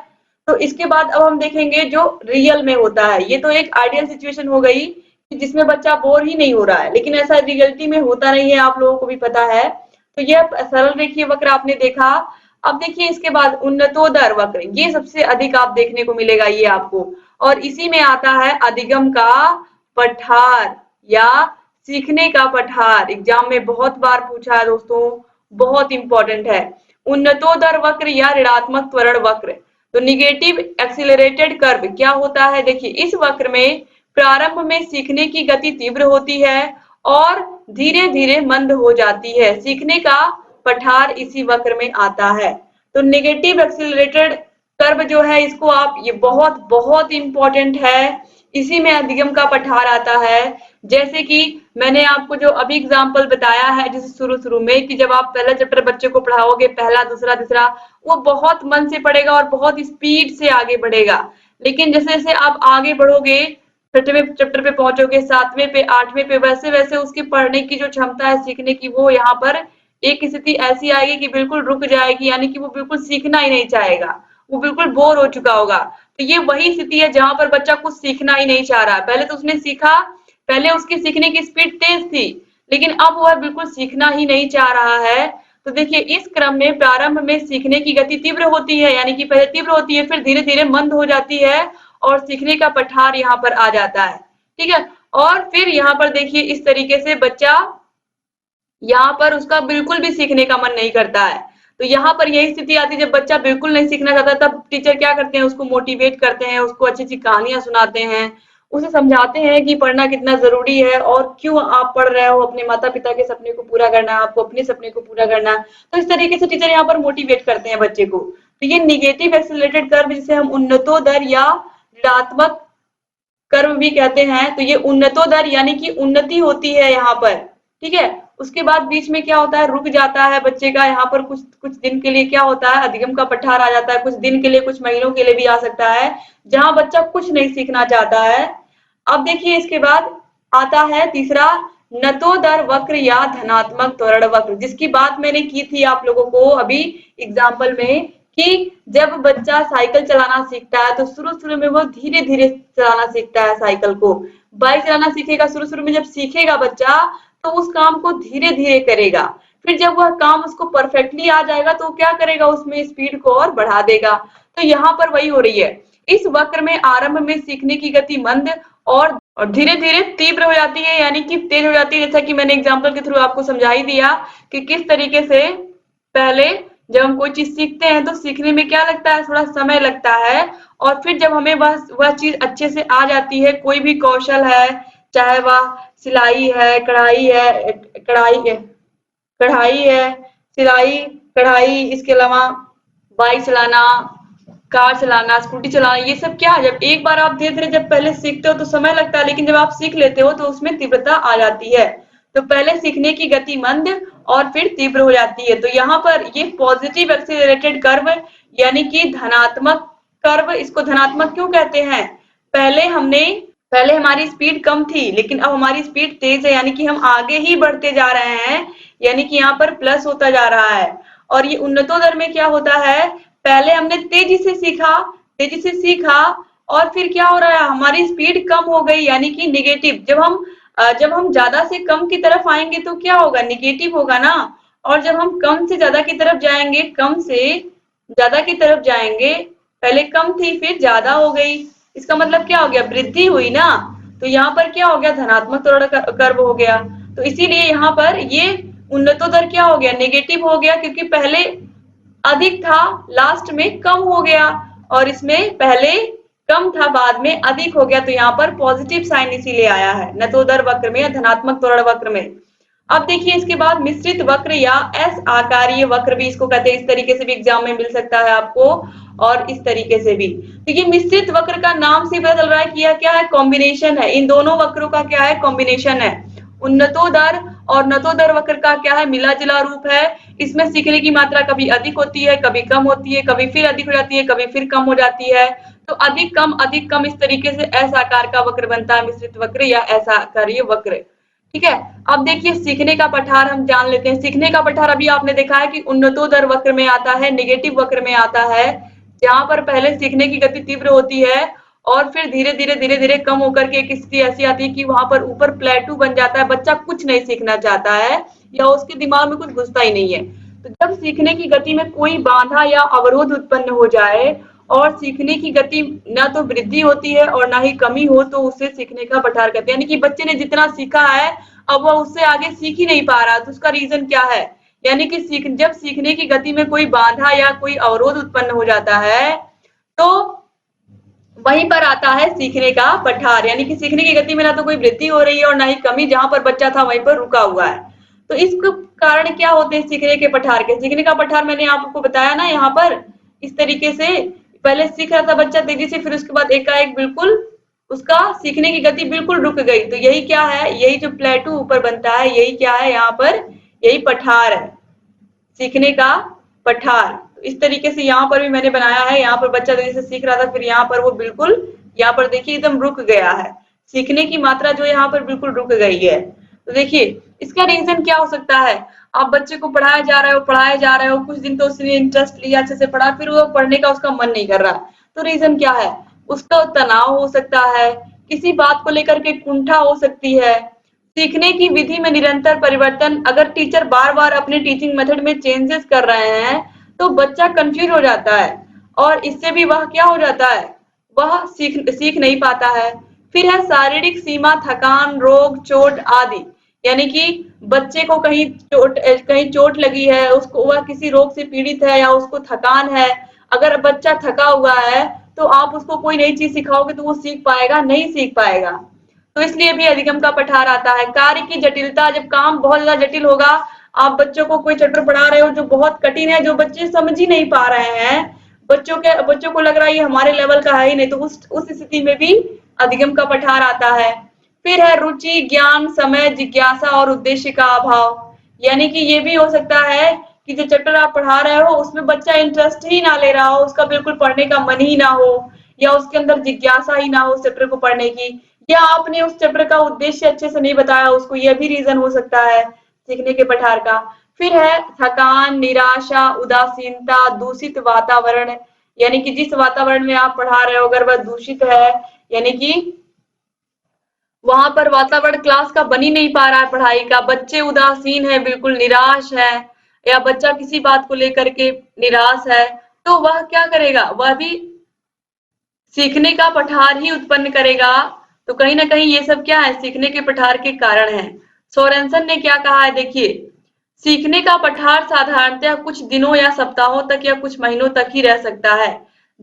तो इसके बाद अब हम देखेंगे जो रियल में होता है। ये तो एक आइडियल सिचुएशन हो गई जिसमें बच्चा बोर ही नहीं हो रहा है, लेकिन ऐसा रियलिटी में होता नहीं है, आप लोगों को भी पता है। तो यह सरल रेखीय वक्र आपने देखा। अब देखिए इसके बाद उन्नतोदर वक्र, ये सबसे अधिक आप देखने को मिलेगा ये आपको, और इसी में आता है अधिगम का पठार या सीखने का पठार। एग्जाम में बहुत बार पूछा है दोस्तों, बहुत इंपॉर्टेंट है। उन्नतोदर वक्र या ऋणात्मक त्वरण वक्र। तो निगेटिव एक्सिलरेटेड कर्व क्या होता है? देखिए, इस वक्र में प्रारंभ में सीखने की गति तीव्र होती है और धीरे धीरे मंद हो जाती है। सीखने का पठार इसी वक्र में आता है। तो नेगेटिव एक्सिलरेटेड कर्व जो है, इसको आप, ये बहुत बहुत इंपॉर्टेंट है, इसी में अधिगम का पठार आता है। जैसे कि मैंने आपको जो अभी एग्जाम्पल बताया है, जैसे शुरू शुरू में कि जब आप पहला चैप्टर बच्चे को पढ़ाओगे, पहला दूसरा तीसरा, वो बहुत मन से पढ़ेगा और बहुत स्पीड से आगे बढ़ेगा। लेकिन जैसे जैसे आप आगे बढ़ोगे, छठवें चैप्टर पे पहुंचोगे, 7वें पे, 8वें पे, वैसे वैसे उसकी पढ़ने की जो क्षमता है सीखने की, वो यहाँ पर एक स्थिति ऐसी आएगी कि बिल्कुल रुक जाएगी, यानी कि वो बिल्कुल सीखना ही नहीं चाहेगा, वो बिल्कुल बोर हो चुका होगा। तो ये वही स्थिति है जहां पर बच्चा कुछ सीखना ही नहीं चाह रहा है। पहले तो उसने सीखा, पहले उसकी सीखने की स्पीड तेज थी, लेकिन अब वह बिल्कुल सीखना ही नहीं चाह रहा है। तो देखिए इस क्रम में प्रारंभ में सीखने की गति तीव्र होती है, यानी कि पहले तीव्र होती है, फिर धीरे धीरे मंद हो जाती है और सीखने का पठार यहाँ पर आ जाता है। ठीक है, और फिर यहाँ पर देखिए इस तरीके से बच्चा यहाँ पर उसका बिल्कुल भी सीखने का मन नहीं करता है। तो यहाँ पर यही स्थिति आती है, जब बच्चा बिल्कुल नहीं सीखना चाहता तब टीचर क्या करते हैं, उसको मोटिवेट करते हैं, उसको अच्छी अच्छी कहानियां सुनाते हैं, उसे समझाते हैं कि पढ़ना कितना जरूरी है और क्यों आप पढ़ रहे हो, अपने माता पिता के सपने को पूरा करना है, आपको अपने सपने को पूरा करना है। तो इस तरीके से टीचर यहाँ पर मोटिवेट करते हैं बच्चे को। तो ये निगेटिव एक्सेलरेटेड कर्व जिसे हम उन्नतोदर या ऋणात्मक कर्व भी कहते हैं, तो ये उन्नतोदर यानी कि उन्नति होती है यहाँ पर। ठीक है, उसके बाद बीच में क्या होता है, रुक जाता है बच्चे का यहाँ पर कुछ कुछ दिन के लिए, क्या होता है, अधिगम का पठार आ जाता है, कुछ दिन के लिए, कुछ महीनों के लिए भी आ सकता है, जहां बच्चा कुछ नहीं सीखना चाहता है। अब देखिए इसके बाद आता है तीसरा नतोदर वक्र या धनात्मक त्वरण वक्र, जिसकी बात मैंने की थी आप लोगों को अभी एग्जाम्पल में, कि जब बच्चा साइकिल चलाना सीखता है तो शुरू शुरू में वो धीरे धीरे चलाना सीखता है साइकिल को। बाइक चलाना सीखेगा, शुरू शुरू में जब सीखेगा बच्चा तो उस काम को धीरे धीरे करेगा, फिर जब वह काम उसको परफेक्टली आ जाएगा तो क्या करेगा, उसमें स्पीड को और बढ़ा देगा। तो यहाँ पर वही हो रही है, इस वक्र में आरंभ में सीखने की गति मंद और धीरे धीरे तीव्र हो जाती है, यानी कि तेज हो जाती है। जैसा कि मैंने एग्जाम्पल के थ्रू आपको समझा ही दिया कि किस तरीके से पहले जब हम कोई चीज सीखते हैं तो सीखने में क्या लगता है, थोड़ा समय लगता है, और फिर जब हमें वह चीज अच्छे से आ जाती है, कोई भी कौशल है, चाहे वह सिलाई है, कढ़ाई है, सिलाई, कढ़ाई, इसके अलावा बाइक चलाना, कार चलाना, स्कूटी चलाना, ये सब क्या है, जब एक बार आप धीरे धीरे जब पहले सीखते हो तो समय लगता है, लेकिन जब आप सीख लेते हो तो उसमें तीव्रता आ जाती है। तो पहले सीखने की गति मंद और फिर तीव्र हो जाती है। तो यहाँ पर ये पॉजिटिव एक्सीलरेटेड कर्व यानी कि धनात्मक कर्व, इसको धनात्मक क्यों कहते हैं, पहले हमारी स्पीड कम थी लेकिन अब हमारी स्पीड तेज है, यानी कि हम आगे ही बढ़ते जा रहे हैं, यानी कि यहाँ पर प्लस होता जा रहा है। और ये उन्नतोदर में क्या होता है, पहले हमने तेजी से सीखा और फिर क्या हो रहा है, हमारी स्पीड कम हो गई, यानी कि निगेटिव। जब हम ज्यादा से कम की तरफ आएंगे तो क्या होगा, निगेटिव होगा ना, और जब हम कम से ज्यादा की तरफ जाएंगे, कम से ज्यादा की तरफ जाएंगे, पहले कम थी फिर ज्यादा हो गई, इसका मतलब क्या हो गया, वृद्धि हुई ना। तो यहाँ पर क्या हो गया, धनात्मक त्वरण कर्व हो गया। तो इसीलिए यहाँ पर ये उन्नतोदर क्या हो गया, नेगेटिव हो गया, क्योंकि पहले अधिक था, लास्ट में कम हो गया, और इसमें पहले कम था, बाद में अधिक हो गया। तो यहाँ पर पॉजिटिव साइन इसीलिए आया है नतोदर वक्र में या धनात्मक त्वरण वक्र में। अब देखिए इसके बाद मिश्रित वक्र या एस आकारीय वक्र भी इसको कहते हैं, इस तरीके से भी एग्जाम में मिल सकता है आपको, और इस तरीके से भी। तो ये मिश्रित वक्र का नाम से पता चल रहा है कि यह क्या है, कॉम्बिनेशन है, इन दोनों वक्रों का क्या है, कॉम्बिनेशन है। उन्नतोदर और नतोदर वक्र का क्या है, मिला जुला रूप है। इसमें सीखने की मात्रा कभी अधिक होती है, कभी कम होती है, कभी फिर अधिक हो जाती है, कभी फिर कम हो जाती है। तो अधिक कम इस तरीके से एस आकार का वक्र बनता है, मिश्रित वक्र या एस आकारीय वक्र। ठीक है, अब देखिए सीखने का पठार हम जान लेते हैं। सीखने का पठार अभी आपने देखा है कि उन्नतोदर वक्र में आता है, नेगेटिव वक्र में आता है, जहां पर पहले सीखने की गति तीव्र होती है और फिर धीरे धीरे कम होकर के एक स्थिति ऐसी आती है कि वहां पर ऊपर प्लेटू बन जाता है, बच्चा कुछ नहीं सीखना चाहता है या उसके दिमाग में कुछ घुसता ही नहीं है। तो जब सीखने की गति में कोई बाधा या अवरोध उत्पन्न हो जाए और सीखने की गति ना तो वृद्धि होती है और ना ही कमी हो, तो उसे सीखने का पठार कहते हैं। यानी कि बच्चे ने जितना सीखा है अब वह उससे आगे सीख ही नहीं पा रहा, तो उसका रीजन क्या है, यानी कि जब सीखने की गति में कोई बाधा या कोई अवरोध उत्पन्न हो जाता है तो वहीं पर आता है सीखने का पठार, यानी कि सीखने की गति में ना तो कोई वृद्धि हो रही है और ना ही कमी, जहां पर बच्चा था वहीं पर रुका हुआ है। तो इस कारण क्या होते हैं सीखने के पठार के, सीखने का पठार मैंने आपको बताया ना, यहाँ पर इस तरीके से पहले सीख रहा था बच्चा तेजी से, फिर उसके बाद एकाएक बिल्कुल उसका सीखने की गति बिल्कुल रुक गई। तो यही क्या है, यही जो प्लेटू ऊपर बनता है, यही क्या है, यहाँ पर यही पठार है, सीखने का पठार। तो इस तरीके से यहाँ पर भी मैंने बनाया है, यहाँ पर बच्चा तेजी से सीख रहा था, फिर यहाँ पर वो बिल्कुल, यहाँ पर देखिए एकदम रुक गया है, सीखने की मात्रा जो यहाँ पर बिल्कुल रुक गई है। तो देखिए इसका रीजन क्या हो सकता है, आप बच्चे को पढ़ाया जा रहे हो, कुछ दिन तो उसने इंटरेस्ट लिया, अच्छे से पढ़ा, फिर वो पढ़ने का उसका मन नहीं कर रहा, तो रीजन क्या है, उसका तनाव हो सकता है, किसी बात को लेकर के कुंठा हो सकती है, सीखने की विधि में निरंतर परिवर्तन, अगर टीचर बार बार अपने टीचिंग मेथड में चेंजेस कर रहे हैं तो बच्चा कंफ्यूज हो जाता है और इससे भी वह क्या हो जाता है, वह सीख सीख नहीं पाता है। फिर है शारीरिक सीमा, थकान, रोग, चोट आदि, यानी कि बच्चे को कहीं चोट लगी है, उसको वह किसी रोग से पीड़ित है या उसको थकान है। अगर बच्चा थका हुआ है तो आप उसको कोई नई चीज सिखाओगे तो वो सीख पाएगा? नहीं सीख पाएगा। तो इसलिए भी अधिगम का पठार आता है। कार्य की जटिलता, जब काम बहुत ज्यादा जटिल होगा, आप बच्चों को कोई चैप्टर पढ़ा रहे हो जो बहुत कठिन है, जो बच्चे समझ ही नहीं पा रहे हैं, बच्चों को लग रहा है ये हमारे लेवल का है ही नहीं, तो उस स्थिति में भी अधिगम का पठार आता है। फिर है रुचि, ज्ञान, समय, जिज्ञासा और उद्देश्य का अभाव, यानी कि ये भी हो सकता है कि जो चैप्टर आप पढ़ा रहे हो उसमें बच्चा इंटरेस्ट ही ना ले रहा हो, उसका बिल्कुल पढ़ने का मन ही ना हो, या उसके अंदर जिज्ञासा ही ना हो उस चैप्टर को पढ़ने की, या आपने उस चैप्टर का उद्देश्य अच्छे से नहीं बताया उसको, यह भी रीजन हो सकता है सीखने के पठार का। फिर है थकान, निराशा, उदासीनता, दूषित वातावरण, यानी कि जिस वातावरण में आप पढ़ा रहे हो अगर वह दूषित है, यानी कि वहां पर वातावरण क्लास का बन ही नहीं पा रहा है पढ़ाई का, बच्चे उदासीन है, बिल्कुल निराश है, या बच्चा किसी बात को लेकर के निराश है, तो वह क्या करेगा, वह भी सीखने का पठार ही उत्पन्न करेगा। तो कहीं ना कहीं ये सब क्या है, सीखने के पठार के कारण है। सोरेनसन ने क्या कहा है, देखिए, सीखने का पठार साधारणतः कुछ दिनों या सप्ताहों तक या कुछ महीनों तक ही रह सकता है।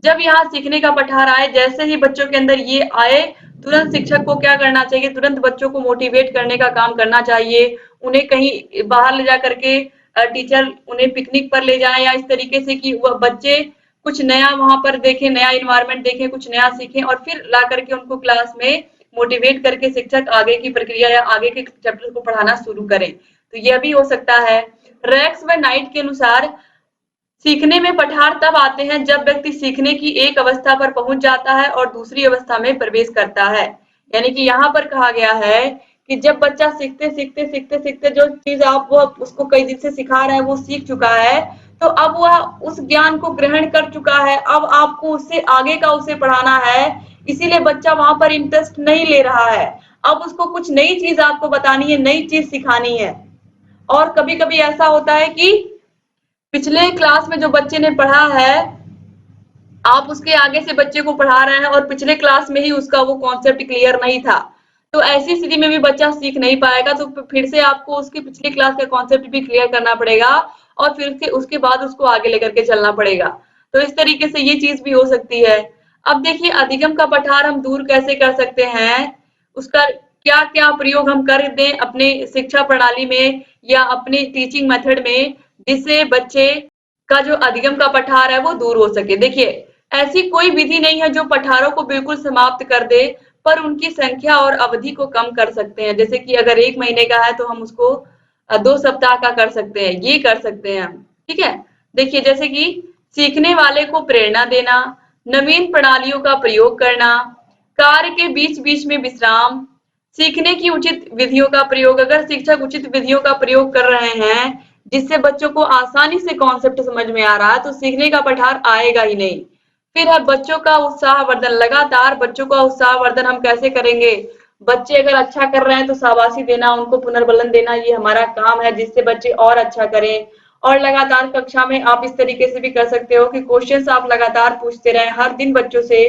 जब यहाँ सीखने का पठार आए, जैसे ही बच्चों के अंदर ये आए, तुरंत शिक्षक को क्या करना चाहिए, तुरंत बच्चों को मोटिवेट करने का काम करना चाहिए। उन्हें कहीं बाहर ले जा करके टीचर उन्हें पिकनिक पर ले जाए, या इस तरीके से कि वह बच्चे कुछ नया वहां पर देखें, नया इन्वायरमेंट देखें, कुछ नया सीखें, और फिर ला करके उनको क्लास में मोटिवेट करके शिक्षक आगे की प्रक्रिया या आगे के चैप्टर को पढ़ाना शुरू करें। तो यह भी हो सकता है। रेक्स व नाइट के अनुसार सीखने में पठार तब आते हैं जब व्यक्ति सीखने की एक अवस्था पर पहुंच जाता है और दूसरी अवस्था में प्रवेश करता है। यानी कि यहाँ पर कहा गया है कि जब बच्चा सीखते सीखते सीखते सीखते जो चीज आप वो उसको कई दिन से सिखा रहे हैं वो सीख चुका है, तो अब वह उस ज्ञान को ग्रहण कर चुका है, अब आपको उससे आगे का उसे पढ़ाना है, इसीलिए बच्चा वहां पर इंटरेस्ट नहीं ले रहा है। अब उसको कुछ नई चीज आपको बतानी है, नई चीज सिखानी है। और कभी कभी ऐसा होता है कि पिछले क्लास में जो बच्चे ने पढ़ा है, आप उसके आगे से बच्चे को पढ़ा रहे हैं और पिछले क्लास में ही उसका वो कॉन्सेप्ट क्लियर नहीं था, तो ऐसी स्थिति में भी बच्चा सीख नहीं पाएगा। तो फिर से आपको उसकी पिछली क्लास का कॉन्सेप्ट भी क्लियर करना पड़ेगा और फिर से उसके बाद उसको आगे लेकर के चलना पड़ेगा। तो इस तरीके से ये चीज भी हो सकती है। अब देखिए, अधिगम का पठार हम दूर कैसे कर सकते हैं, उसका क्या क्या प्रयोग हम कर दें अपने शिक्षा प्रणाली में या अपने टीचिंग मेथड में, जिससे बच्चे का जो अधिगम का पठार है वो दूर हो सके। देखिए, ऐसी कोई विधि नहीं है जो पठारों को बिल्कुल समाप्त कर दे, पर उनकी संख्या और अवधि को कम कर सकते हैं। जैसे कि अगर 1 महीने का है तो हम उसको 2 सप्ताह का कर सकते हैं, ये कर सकते हैं हम। ठीक है। देखिए, जैसे कि सीखने वाले को प्रेरणा देना, नवीन प्रणालियों का प्रयोग करना, कार्य के बीच बीच में विश्राम, सीखने की उचित विधियों का प्रयोग। अगर शिक्षक उचित विधियों का प्रयोग कर रहे हैं जिससे बच्चों को आसानी से कॉन्सेप्ट समझ में आ रहा है, तो सीखने का पठार आएगा ही नहीं। फिर है बच्चों का उत्साह वर्धन। लगातार बच्चों का उत्साह वर्धन हम कैसे करेंगे, बच्चे अगर अच्छा कर रहे हैं तो शाबाशी देना, उनको पुनर्बलन देना, ये हमारा काम है, जिससे बच्चे और अच्छा करें। और लगातार कक्षा में आप इस तरीके से भी कर सकते हो कि क्वेश्चंस आप लगातार पूछते रहें, हर दिन बच्चों से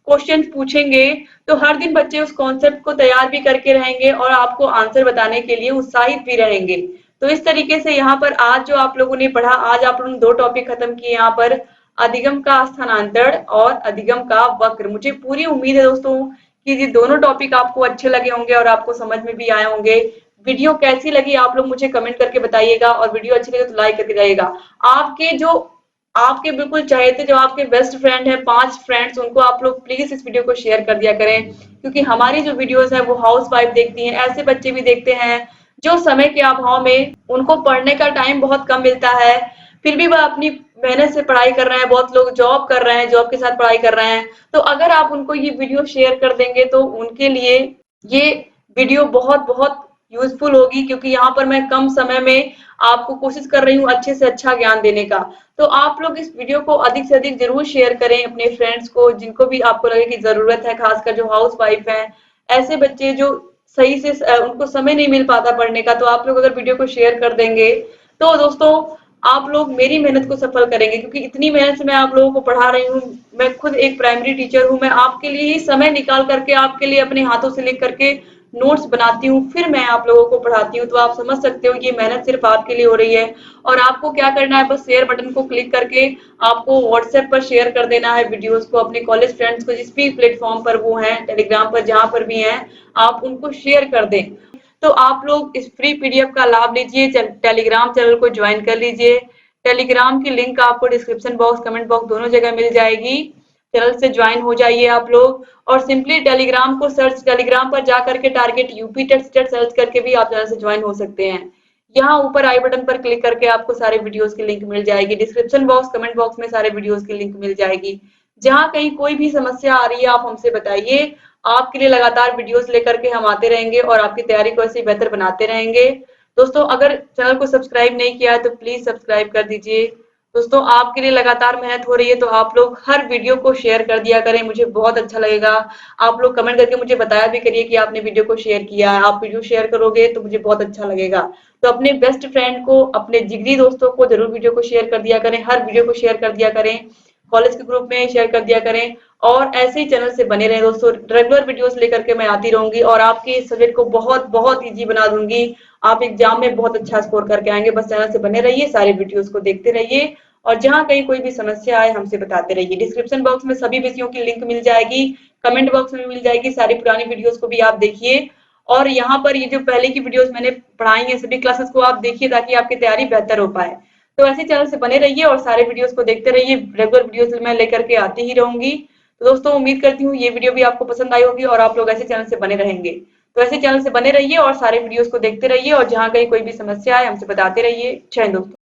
क्वेश्चन पूछेंगे तो हर दिन बच्चे उस कॉन्सेप्ट को तैयार भी करके रहेंगे और आपको आंसर बताने के लिए उत्साहित भी रहेंगे। तो इस तरीके से यहाँ पर आज जो आप लोगों ने पढ़ा, आज आप लोगों ने 2 टॉपिक खत्म किए यहाँ पर, अधिगम का स्थानांतरण और अधिगम का वक्र। मुझे पूरी उम्मीद है दोस्तों कि ये दोनों टॉपिक आपको अच्छे लगे होंगे और आपको समझ में भी आए होंगे। वीडियो कैसी लगी आप लोग मुझे कमेंट करके बताइएगा, और वीडियो अच्छी लगे तो लाइक करके जाइएगा। आपके बिल्कुल चहेते जो आपके बेस्ट फ्रेंड है, 5 फ्रेंड्स, उनको आप लोग प्लीज इस वीडियो को शेयर कर दिया करें, क्योंकि हमारी जो वीडियोस है वो हाउस वाइफ देखती हैं, ऐसे बच्चे भी देखते हैं जो समय के अभाव में उनको पढ़ने का टाइम बहुत कम मिलता है, फिर भी वह अपनी मेहनत से पढ़ाई कर रहे हैं। बहुत लोग जॉब कर रहे हैं, जॉब के साथ पढ़ाई कर रहे हैं। तो अगर आप उनको ये वीडियो शेयर कर देंगे तो उनके लिए ये वीडियो बहुत बहुत यूजफुल होगी, क्योंकि यहाँ पर मैं कम समय में आपको कोशिश कर रही हूँ अच्छे से अच्छा ज्ञान देने का। तो आप लोग इस वीडियो को अधिक से अधिक जरूर शेयर करें अपने फ्रेंड्स को, जिनको भी आपको लगे कि जरूरत है, खासकर जो हाउस वाइफ है, ऐसे बच्चे जो सही से उनको समय नहीं मिल पाता पढ़ने का, तो आप लोग अगर वीडियो को शेयर कर देंगे तो दोस्तों आप लोग मेरी मेहनत को सफल करेंगे, क्योंकि इतनी मेहनत से मैं आप लोगों को पढ़ा रही हूँ। मैं खुद एक प्राइमरी टीचर हूँ, मैं आपके लिए ही समय निकाल करके आपके लिए अपने हाथों से लिख करके नोट्स बनाती हूँ, फिर मैं आप लोगों को पढ़ाती हूँ। तो आप समझ सकते हो ये मेहनत सिर्फ आपके लिए हो रही है। और आपको क्या करना है, बस शेयर बटन को क्लिक करके आपको व्हाट्सएप पर शेयर कर देना है वीडियोस को अपने कॉलेज फ्रेंड्स को, जिस भी प्लेटफॉर्म पर वो हैं, टेलीग्राम पर जहां पर भी हैं, आप उनको शेयर कर दें। तो आप लोग इस फ्री पीडीएफ का लाभ लीजिए, टेलीग्राम चैनल को ज्वाइन कर लीजिए। टेलीग्राम की लिंक आपको डिस्क्रिप्शन बॉक्स, कमेंट बॉक्स दोनों जगह मिल जाएगी। चैनल से ज्वाइन हो जाइए आप लोग। और सिंपली टेलीग्राम को सर्च, टेलीग्राम पर जाकर के target UP TET state search करके भी आप चैनल से ज्वाइन हो सकते हैं। यहाँ ऊपर आई बटन पर क्लिक करके आपको सारे वीडियोस की लिंक मिल जाएगी, डिस्क्रिप्शन बॉक्स, कमेंट बॉक्स में सारे वीडियोस की लिंक मिल जाएगी। जहाँ कहीं कोई भी समस्या आ रही है आप हमसे बताइए, आपके लिए लगातार वीडियोस लेकर के हम आते रहेंगे और आपकी तैयारी को ऐसे ही बेहतर बनाते रहेंगे। दोस्तों अगर चैनल को सब्सक्राइब नहीं किया है तो प्लीज सब्सक्राइब कर दीजिए। दोस्तों आपके लिए लगातार मेहनत हो रही है, तो आप लोग हर वीडियो को शेयर कर दिया करें, मुझे बहुत अच्छा लगेगा। आप लोग कमेंट करके मुझे बताया भी करिए कि आपने वीडियो को शेयर किया है। आप वीडियो शेयर करोगे तो मुझे बहुत अच्छा लगेगा। तो अपने बेस्ट फ्रेंड को, अपने जिगरी दोस्तों को जरूर वीडियो को शेयर कर दिया करें, हर वीडियो को शेयर कर दिया करें, कॉलेज के ग्रुप में शेयर कर दिया करें। और ऐसे ही चैनल से बने रहें दोस्तों, रेगुलर वीडियोस लेकर के मैं आती रहूंगी और आपके सब्जेक्ट को बहुत बहुत ईजी बना दूंगी। आप एग्जाम में बहुत अच्छा स्कोर करके आएंगे। बस चैनल से बने रहिए, सारे वीडियोस को देखते रहिए और जहां कहीं कोई भी समस्या आए हमसे बताते रहिए। डिस्क्रिप्शन बॉक्स में सभी विषयों की लिंक मिल जाएगी, कमेंट बॉक्स में मिल जाएगी, सारी पुरानी वीडियोस को भी आप देखिए। और यहाँ पर ये जो पहले की वीडियोस मैंने पढ़ाई है सभी क्लासेस को आप देखिए, ताकि आपकी तैयारी बेहतर हो पाए। तो ऐसे चैनल से बने रहिए और सारे वीडियोस को देखते रहिए। रेगुलर वीडियोस मैं लेकर के आती ही रहूंगी। तो दोस्तों उम्मीद करती हूँ ये वीडियो भी आपको पसंद आई होगी और आप लोग ऐसे चैनल से बने रहेंगे। तो ऐसे चैनल से बने रहिए और सारे वीडियोस को देखते रहिए और जहां कहीं कोई भी समस्या है हमसे बताते रहिए। जय हिंद दोस्तों।